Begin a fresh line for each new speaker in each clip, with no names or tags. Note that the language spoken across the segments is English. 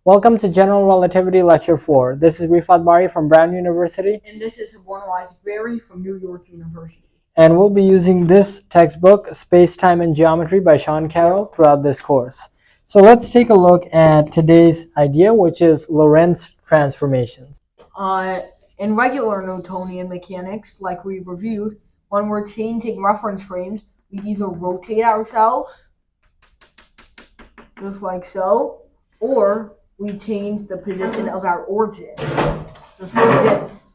Welcome to General Relativity Lecture 4. This is Rifat Bari from Brown University.
And this is Hyperbolic Berry from New York University.
And we'll be using this textbook, Spacetime and Geometry by Sean Carroll, throughout this course. So let's take a look at today's idea, which is Lorentz transformations.
In regular Newtonian mechanics, like we reviewed, when we're changing reference frames, we either rotate ourselves, just like so, or we change the position of our origin, just like this.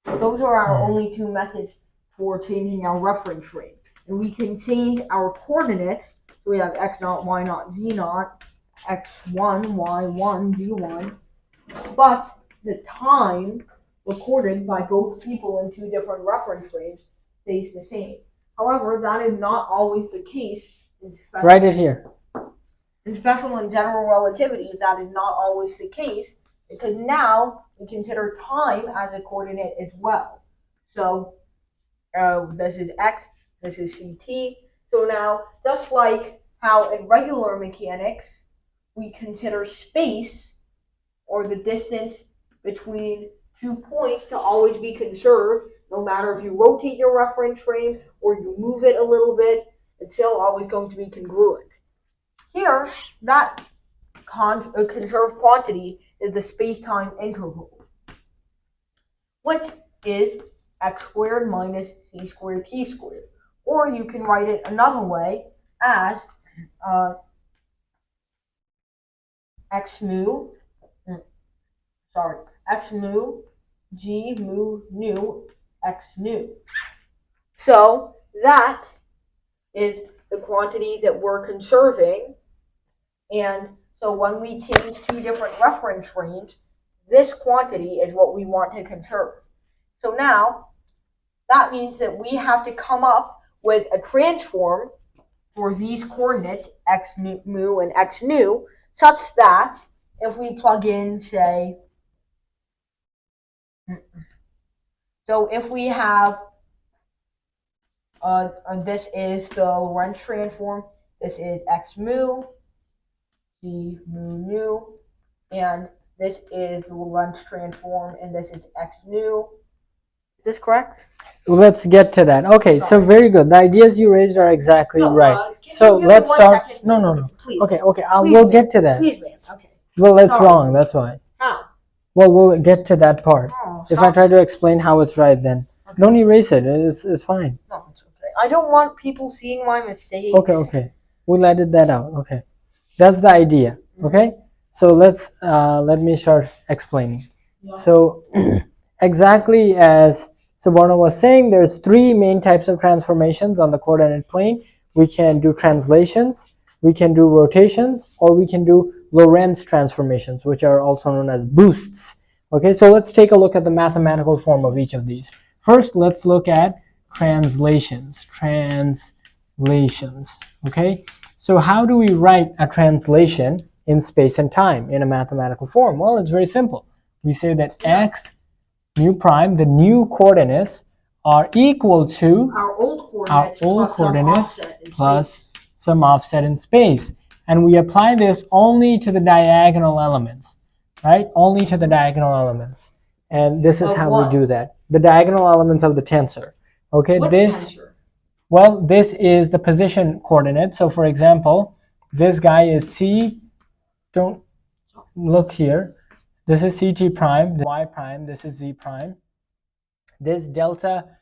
Those are our only two methods for changing our reference frame. And we can change our coordinates. So we have x0, y0, z0, x1, y1, z1. But the time recorded by both people in two different reference frames stays the same. However, that is not always the case.
Write it here.
In special and general relativity, that is not always the case, because now we consider time as a coordinate as well. So this is x, this is ct. So now, just like how in regular mechanics, we consider space, or the distance between 2 points, to always be conserved, no matter if you rotate your reference frame or you move it a little bit, it's still always going to be congruent. Here, that conserved quantity is the space-time interval, which is x squared minus c squared t squared. Or you can write it another way as x mu g mu nu x nu. So that is the quantity that we're conserving. And so when we change two different reference frames, this quantity is what we want to conserve. So now, that means that we have to come up with a transform for these coordinates, x mu and x nu, such that if we plug in, say, so if we have, this is the Lorentz transform, this is x mu, g mu nu, and this is the Lorentz transform, and this is x nu. Is this correct?
Let's get to that. Okay, so very good. The ideas you raised are exactly right. So let's start. No.
Please.
Okay. We'll get to that.
Please, man. Okay.
Well, that's wrong. That's why.
How?
Well, we'll get to that part.
Oh,
if I try to explain how it's right, then don't erase it. It's fine.
No, it's okay. I don't want people seeing my mistakes.
Okay. We'll edit that out. Okay. That's the idea. Okay. So let me start explaining. Yeah. So exactly as Subarna was saying, there's three main types of transformations on the coordinate plane. We can do translations, we can do rotations, or we can do Lorentz transformations, which are also known as boosts. Okay, so let's take a look at the mathematical form of each of these. First, let's look at translations. Okay, so how do we write a translation in space and time in a mathematical form? Well, it's very simple. We say that x nu prime, the new coordinates, are equal to
our old coordinates
plus some offset in space. And we apply this only to the diagonal elements, right? Only to the diagonal elements. And this is how we do that. The diagonal elements of the tensor. Okay,
tensor?
Well, this is the position coordinate. So for example, this guy is C. Don't look here. This is CT prime, Y prime, this is Z prime. This delta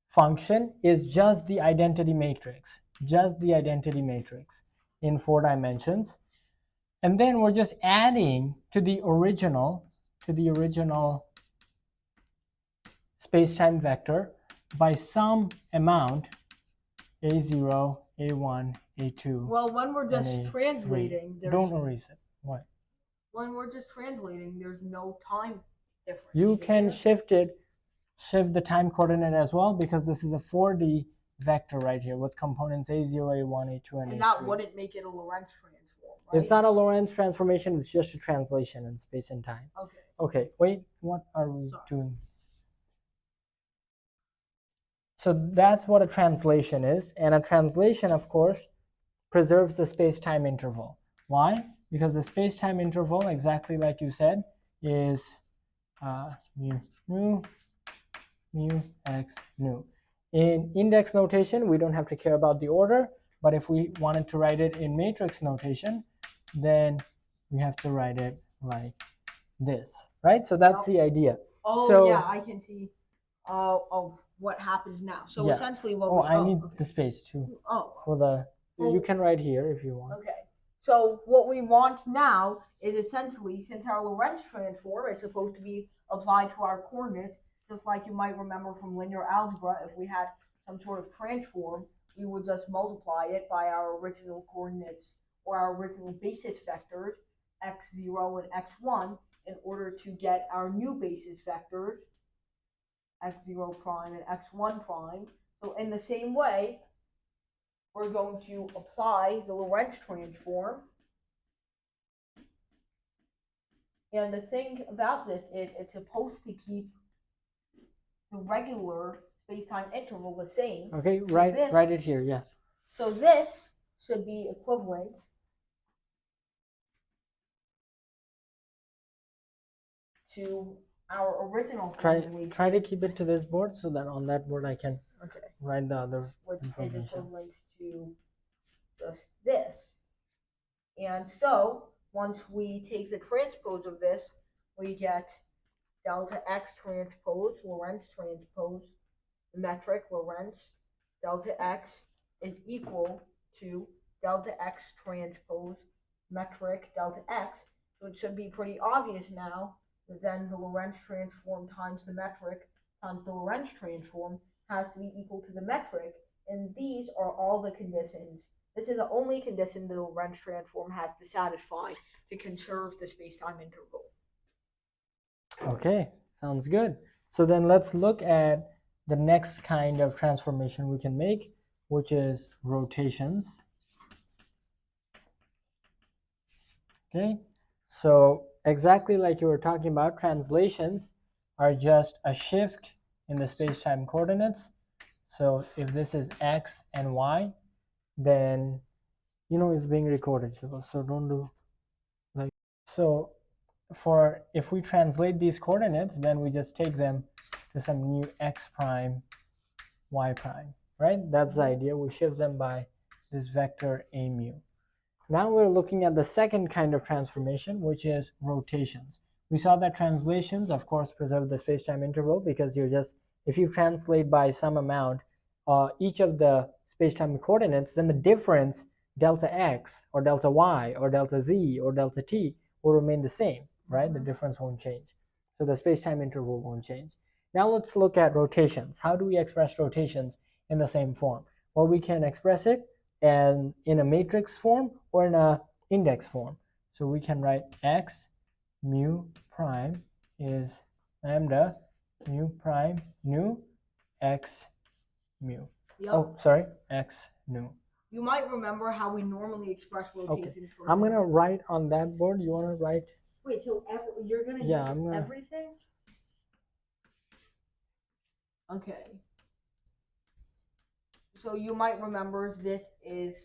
function is just the identity matrix. In 4 dimensions. And then we're just adding to the original space-time vector by some amount, A0, A1, A2.
Well, when we're just translating,
don't erase it. What?
When we're just translating, there's no time difference.
You can shift the time coordinate as well, because this is a 4D vector right here with components A0, A1, A2, and A3.
And that wouldn't make it a Lorentz transform, right?
It's not a Lorentz transformation, it's just a translation in space and time. Okay, wait, what are we doing? So that's what a translation is, and a translation, of course, preserves the space-time interval. Why? because the space-time interval, exactly like you said, is mu x nu. In index notation, we don't have to care about the order, but if we wanted to write it in matrix notation, then we have to write it like this, right? So that's the idea.
Oh,
so,
yeah, I can see of what happens now. So
yeah.
essentially what
I need the space too. For the, you can write here if you want.
Okay. So what we want now is essentially, since our Lorentz transform is supposed to be applied to our coordinates, just like you might remember from linear algebra, if we had some sort of transform, we would just multiply it by our original coordinates or our original basis vectors, x0 and x1, in order to get our new basis vectors, x0 prime and x1 prime. So in the same way, we're going to apply the Lorentz transform. And the thing about this is it's supposed to keep the regular space-time interval the same.
Okay,
So
write it here, yeah.
So this should be equivalent to our original formulation.
Try to keep it to this board so that on that board I can write the other
which
information.
is equivalent to just this. And so once we take the transpose of this, we get delta x transpose, Lorentz transpose, metric Lorentz, delta x is equal to delta x transpose, metric delta x. So it should be pretty obvious now that then the Lorentz transform times the metric times the Lorentz transform has to be equal to the metric. And these are all the conditions. This is the only condition the Lorentz transform has to satisfy to conserve the space-time interval.
Okay, sounds good. So then let's look at the next kind of transformation we can make, which is rotations. Okay, so exactly like you were talking about, translations are just a shift in the space-time coordinates. So if this is x and y, then you know it's being recorded, so don't do like so. For if we translate these coordinates, then we just take them to some new x prime, y prime, right? That's the idea. We shift them by this vector a mu. Now we're looking at the second kind of transformation, which is rotations. We saw that translations, of course, preserve the space-time interval because you're just, if you translate by some amount each of the space-time coordinates, then the difference delta x or delta y or delta z or delta t will remain the same, right? The difference won't change. So the space-time interval won't change. Now let's look at rotations. How do we express rotations in the same form? Well, we can express it and in a matrix form or in a index form. So we can write x mu prime is lambda mu prime nu x mu. Yep. Oh, sorry, x nu.
You might remember how we normally express rotations.
Okay. I'm gonna write on that board. You wanna write?
Wait, so you're gonna use everything? Okay. So you might remember this is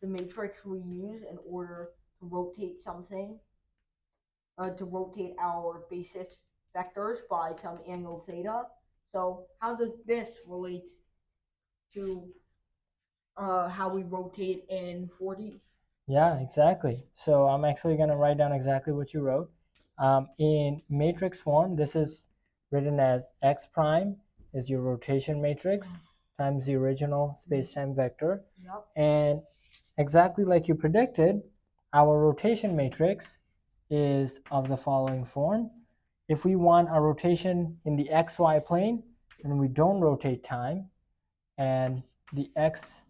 the matrix we use in order to rotate something, to rotate our basis vectors by some angle theta. So how does this relate to how we rotate in 4D?
Yeah, exactly. So I'm actually going to write down exactly what you wrote. In matrix form, this is written as x prime is your rotation matrix times the original space-time vector.
Yep.
And exactly like you predicted, our rotation matrix is of the following form. If we want a rotation in the xy plane, then we don't rotate time, and the x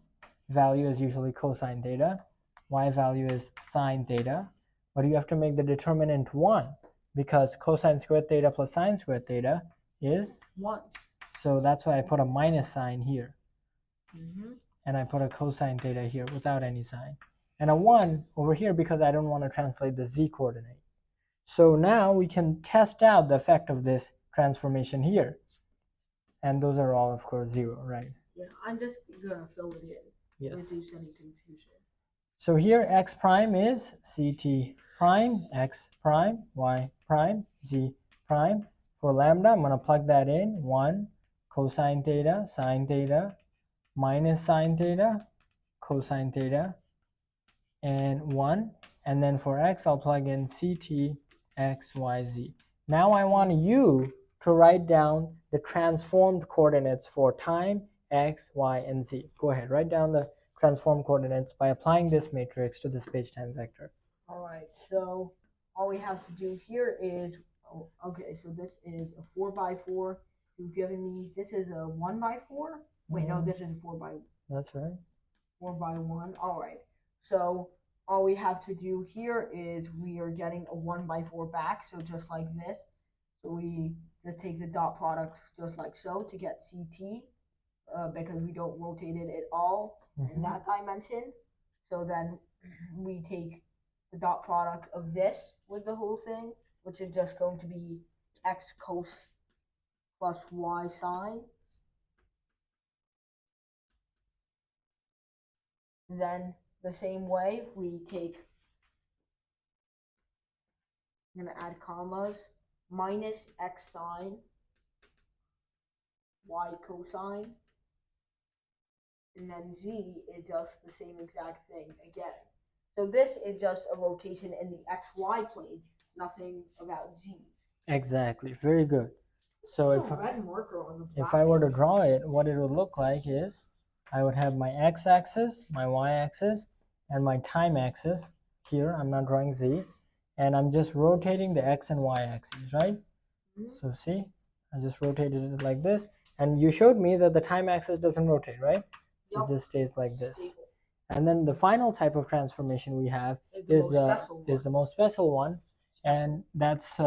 value is usually cosine theta, y value is sine theta, but you have to make the determinant 1 because cosine squared theta plus sine squared theta is
1.
So that's why I put a minus sign here. And I put a cosine theta here without any sign. And a 1 over here because I don't want to translate the z coordinate. So now we can test out the effect of this transformation here. And those are all, of course, 0, right?
Yeah, I'm just going to fill it in.
Yes.
Reduce any confusion.
So here x prime is ct prime, x prime, y prime, z prime. For lambda, I'm going to plug that in. 1 cosine theta, sine theta, minus sine theta, cosine theta, and 1. And then for x, I'll plug in ct x, y, z. Now I want you to write down the transformed coordinates for time, x, y, and z. Go ahead, write down the transformed coordinates by applying this matrix to the spacetime vector.
All right, so all we have to do here is, okay, so this is a 4 by 4. You've given me, this is a 1 by 4. Wait, no, this is 4 by.
That's right.
4 by 1. All right. So all we have to do here is we are getting a 1 by 4 back. So just like this. So we just take the dot product just like so to get CT because we don't rotate it at all in that dimension. So then we take the dot product of this with the whole thing, which is just going to be x cos plus y sine. Then the same way we take, I'm going to add commas, minus x sine, y cosine, and then z is just the same exact thing again. So this is just a rotation in the xy plane, nothing about z.
Exactly, very good. So
if
I were to draw it, what it would look like is I would have my x-axis, my y-axis, and my time axis. Here, I'm not drawing z. And I'm just rotating the x and y axes, right? So see, I just rotated it like this. And you showed me that the time axis doesn't rotate, right? It just stays like this. And then the final type of transformation we have is the most special one. And that's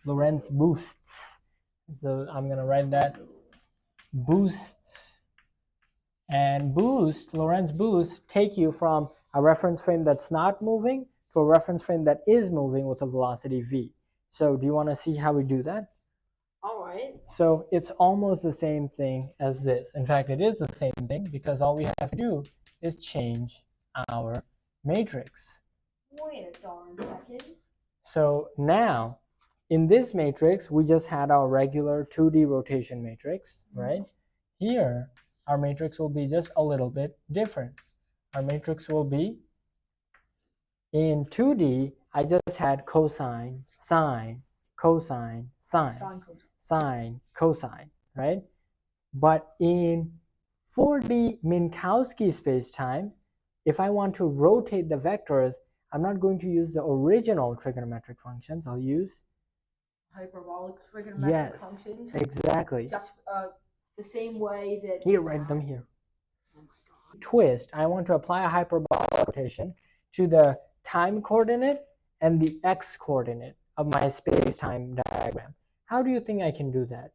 Lorentz boosts. So I'm going to write that boosts. And Lorentz boosts take you from a reference frame that's not moving to a reference frame that is moving with a velocity v. So do you want to see how we do that?
All right.
So it's almost the same thing as this. In fact, it is the same thing because all we have to do is change our matrix.
Wait a darn second.
So now, in this matrix, we just had our regular 2D rotation matrix, right? Here, our matrix will be just a little bit different. Our matrix will be, in 2D, I just had cosine, sine, cosine, sine, sine, cosine, right? But in 4D Minkowski spacetime, if I want to rotate the vectors, I'm not going to use the original trigonometric functions. I'll use
hyperbolic trigonometric functions.
Exactly.
Just the same way that.
Here, write them here. Oh my God. Twist. I want to apply a hyperbolic rotation to the time coordinate and the x coordinate of my space-time diagram. How do you think I can do that?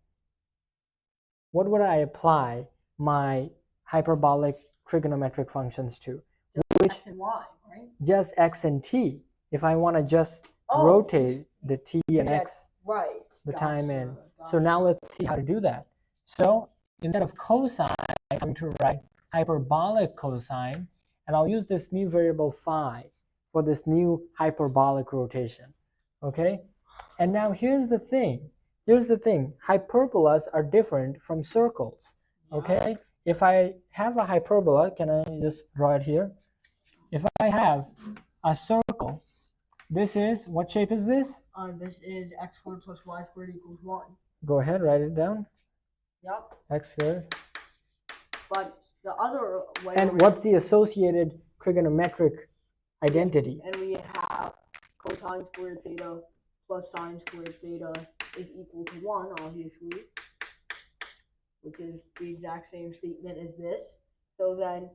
What would I apply my hyperbolic trigonometric functions to?
Just x and y, right?
Just x and t. If I want to just rotate the t and x,
right,
the time in. So now let's see how to do that. So instead of cosine, I'm going to write hyperbolic cosine, and I'll use this new variable phi for this new hyperbolic rotation. Okay? And now here's the thing. Hyperbolas are different from circles. Okay? If I have a hyperbola, can I just draw it here? If I have a circle, this is, what shape is this?
This is x squared plus y squared equals 1.
Go ahead, write it down.
Yep.
X squared.
But the other way.
And what's the associated trigonometric identity?
And we have cosine squared theta plus sine squared theta is equal to 1, obviously, which is the exact same statement as this. So then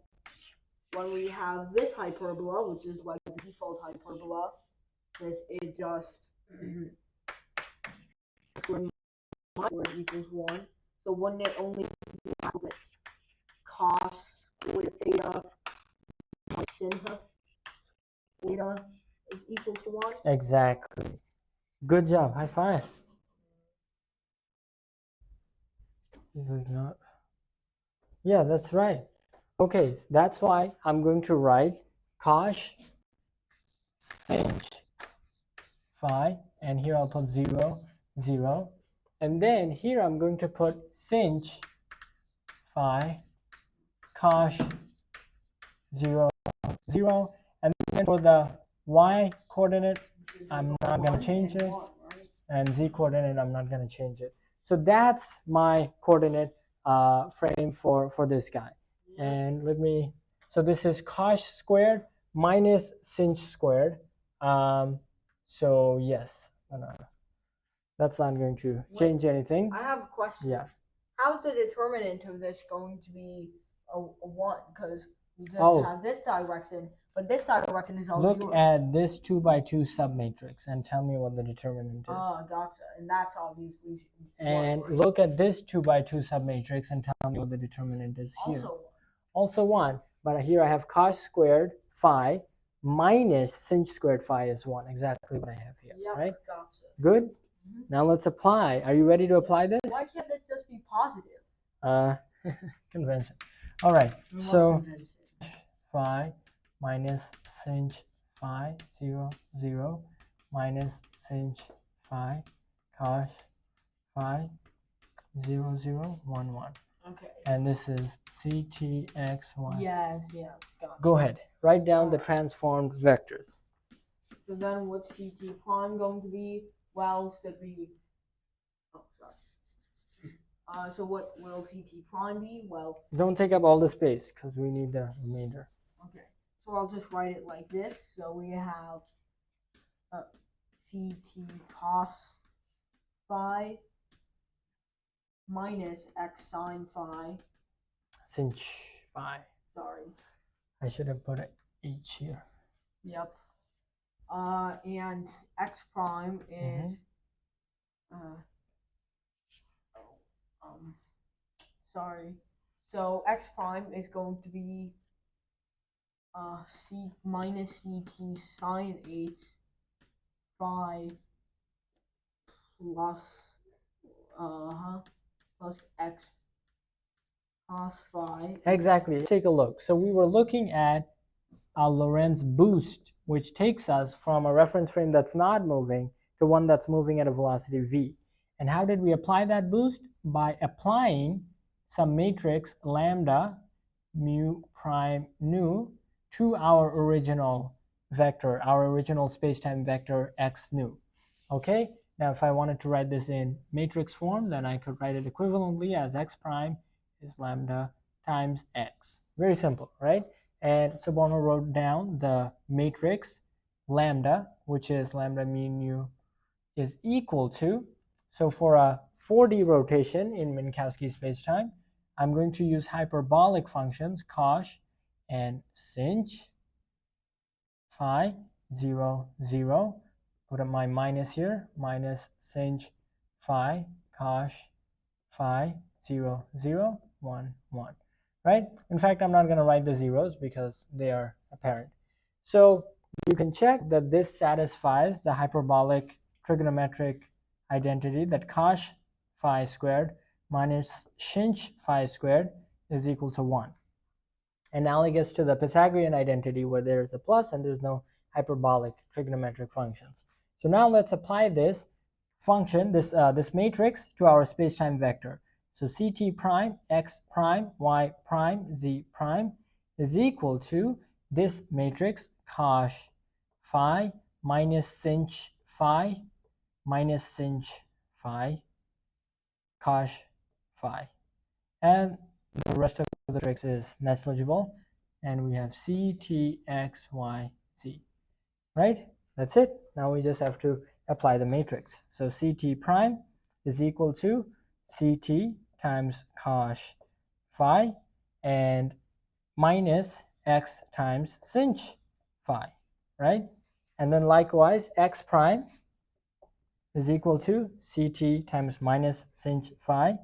when we have this hyperbola, which is like the default hyperbola, this is just squared equals 1. So wouldn't it only be half of it? Cos squared theta minus sin theta is equal to 1?
Exactly. Good job. High five. This is not. Yeah, that's right. Okay, that's why I'm going to write cosh sinh phi, and here I'll put 0, 0. And then here I'm going to put sinh phi cosh 0, 0. And then for the y coordinate, I'm not going to change it. And z coordinate, I'm not going to change it. So that's my coordinate frame for this guy. And let me, so this is cosh squared minus sinh squared. So yes, that's not going to change anything.
I have a question.
Yeah.
How's the determinant of this going to be a 1? Because we just have this direction, but this direction is all
Look at this 2 by 2 submatrix and tell me what the determinant is.
Oh, gotcha. And that's obviously
and 1, right? Look at this 2 by 2 submatrix and tell me what the determinant is here. Also 1. But here I have cosh squared phi minus sinh squared phi is 1. Exactly what I have here.
Yep,
right?
Gotcha.
Good? Mm-hmm. Now let's apply. Are you ready to apply this?
Why can't this just be positive?
Convention. All right. So phi minus sinh phi 0, 0 minus sinh phi cosh phi 0, 0, 1, 1.
Okay.
And this is CTXY.
Yes, gotcha.
Go ahead. Write down the transformed vectors.
So then what's CT prime going to be? Well, should be, oh, sorry. So what will CT prime be? Well,
don't take up all the space because we need the remainder.
Okay. So I'll just write it like this. So we have CT cos phi minus x sine phi.
Sinh phi.
Sorry.
I should have put an H here.
Yep. And x prime is sorry. So x prime is going to be c minus ct sine h phi plus plus x cos phi.
Exactly. Take a look. So we were looking at a Lorentz boost, which takes us from a reference frame that's not moving to one that's moving at a velocity v. And how did we apply that boost? By applying some matrix lambda mu prime nu to our original vector, our original spacetime vector x nu. Okay? Now if I wanted to write this in matrix form, then I could write it equivalently as x prime is lambda times x. Very simple, right? And so Bono wrote down the matrix lambda, which is lambda mu nu is equal to, so for a 4D rotation in Minkowski spacetime, I'm going to use hyperbolic functions cosh and sinh phi 0, 0. Put up my minus here, minus sinh phi cosh phi 0, 0, 1, 1. Right? In fact, I'm not going to write the zeros because they are apparent. So you can check that this satisfies the hyperbolic trigonometric identity that cosh phi squared minus sinh phi squared is equal to 1. Analogous to the Pythagorean identity where there is a plus and there's no hyperbolic trigonometric functions. So now let's apply this function, this matrix, to our spacetime vector. So ct prime, x prime, y prime, z prime is equal to this matrix cosh phi minus sinh phi minus sinh phi cosh phi. And the rest of the matrix is negligible. And we have c, t, x, y, z. Right? That's it. Now we just have to apply the matrix. So ct prime is equal to ct times cosh phi and minus x times sinh phi, right? And then likewise, x prime is equal to ct times minus sinh phi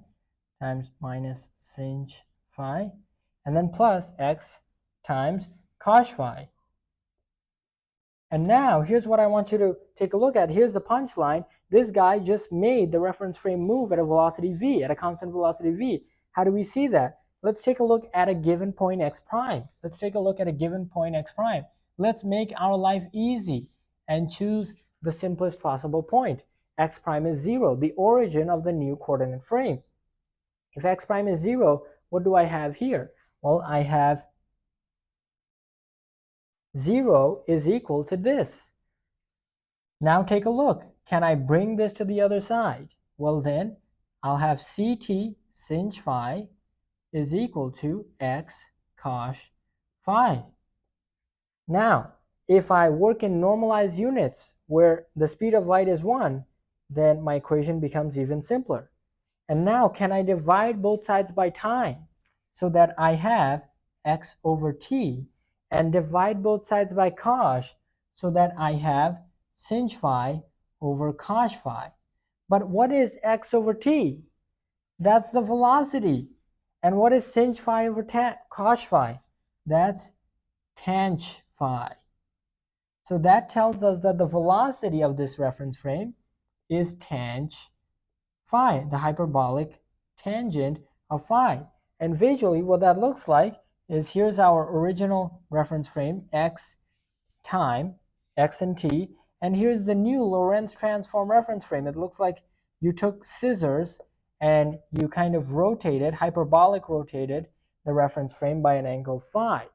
times minus sinh phi, and then plus x times cosh phi. And now here's what I want you to take a look at. Here's the punchline. This guy just made the reference frame move at a velocity v, at a constant velocity v. How do we see that? Let's take a look at a given point x prime. Let's take a look at a given point x prime. let's make our life easy and choose the simplest possible point. X prime is 0, the origin of the new coordinate frame. If x prime is 0, what do I have here? Well, I have 0 is equal to this. Now take a look. Can I bring this to the other side? Well then, I'll have ct sinh phi is equal to x cos phi. Now, if I work in normalized units where the speed of light is 1, then my equation becomes even simpler. And now, can I divide both sides by time so that I have x over t, and divide both sides by cos so that I have sinh phi over cos phi. But what is x over t? That's the velocity. And what is sinh phi over cos phi? That's tanh phi. So that tells us that the velocity of this reference frame is tanh phi, the hyperbolic tangent of phi. And visually what that looks like is, here's our original reference frame, x time, x and t, and here's the new Lorentz transform reference frame. It looks like you took scissors and you kind of rotated, hyperbolic rotated the reference frame by an angle phi.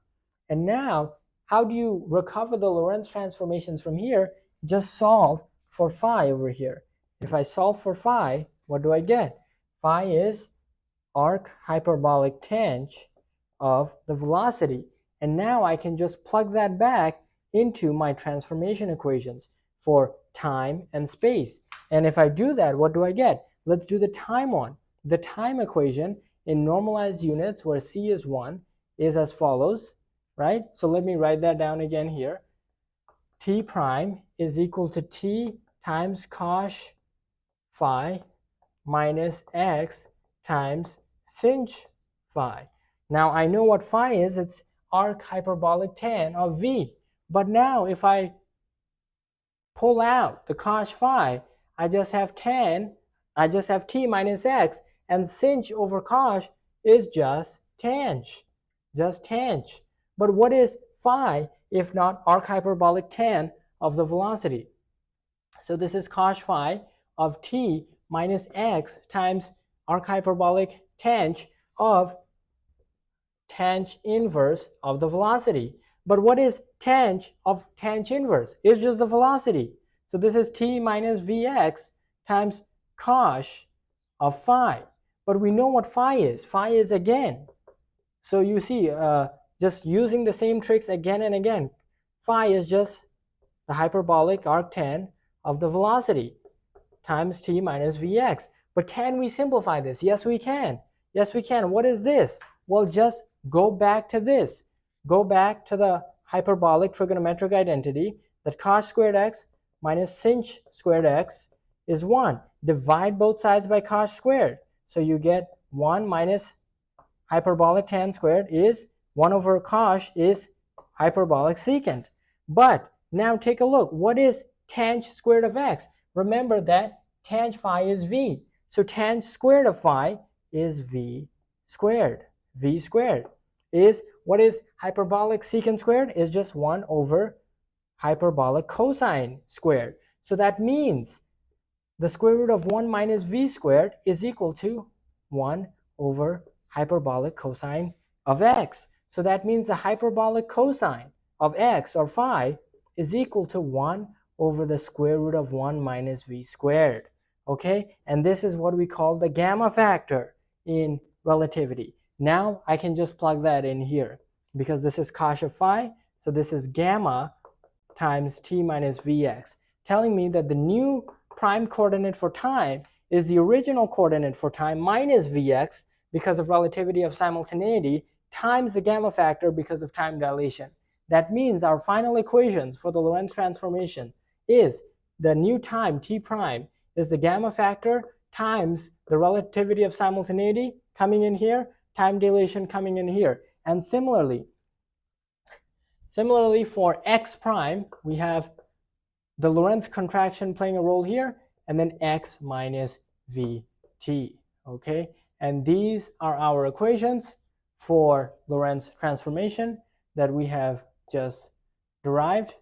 And now, how do you recover the Lorentz transformations from here? Just solve for phi over here. If I solve for phi, what do I get? Phi is arc hyperbolic tanh of the velocity. And now I can just plug that back into my transformation equations for time and space. And if I do that, what do I get? Let's do the time one. The time equation in normalized units where c is 1 is as follows, right? So let me write that down again here. T prime is equal to t times cos phi minus x times sinh phi. Now I know what phi is. It's arc hyperbolic tan of v. But now if I pull out the cos phi, I just have t minus x, and sinh over cos is just tanh. But what is phi if not arc hyperbolic tan of the velocity? So this is cos phi of t minus x times arc hyperbolic tanh of tanh inverse of the velocity. But what is tanh of tanh inverse? It's just the velocity. So this is t minus vx times cos of phi. But we know what phi is. Phi is again. So you see, just using the same tricks again and again, phi is just the hyperbolic arctan of the velocity times t minus vx. But can we simplify this? Yes, we can. Yes, we can. What is this? Well, just go back to this. Go back to the hyperbolic trigonometric identity that cos squared x minus sinh squared x is 1. Divide both sides by cos squared. So you get 1 minus hyperbolic tan squared is 1 over cos is hyperbolic secant. But now take a look. What is tanh squared of x? Remember that tanh phi is v. So tanh squared of phi is v squared. V squared is, what is hyperbolic secant squared? Is just 1 over hyperbolic cosine squared. So that means the square root of 1 minus v squared is equal to 1 over hyperbolic cosine of x. So that means the hyperbolic cosine of x, or phi, is equal to 1 over the square root of 1 minus v squared. Okay? And this is what we call the gamma factor in relativity. Now I can just plug that in here because this is cos of phi. So this is gamma times t minus vx, telling me that the new prime coordinate for time is the original coordinate for time minus vx because of relativity of simultaneity times the gamma factor because of time dilation. That means our final equations for the Lorentz transformation is the new time t prime is the gamma factor times the relativity of simultaneity coming in here, time dilation coming in here. And similarly for x prime, we have the Lorentz contraction playing a role here, and then x minus vt. Okay, and these are our equations for Lorentz transformation that we have just derived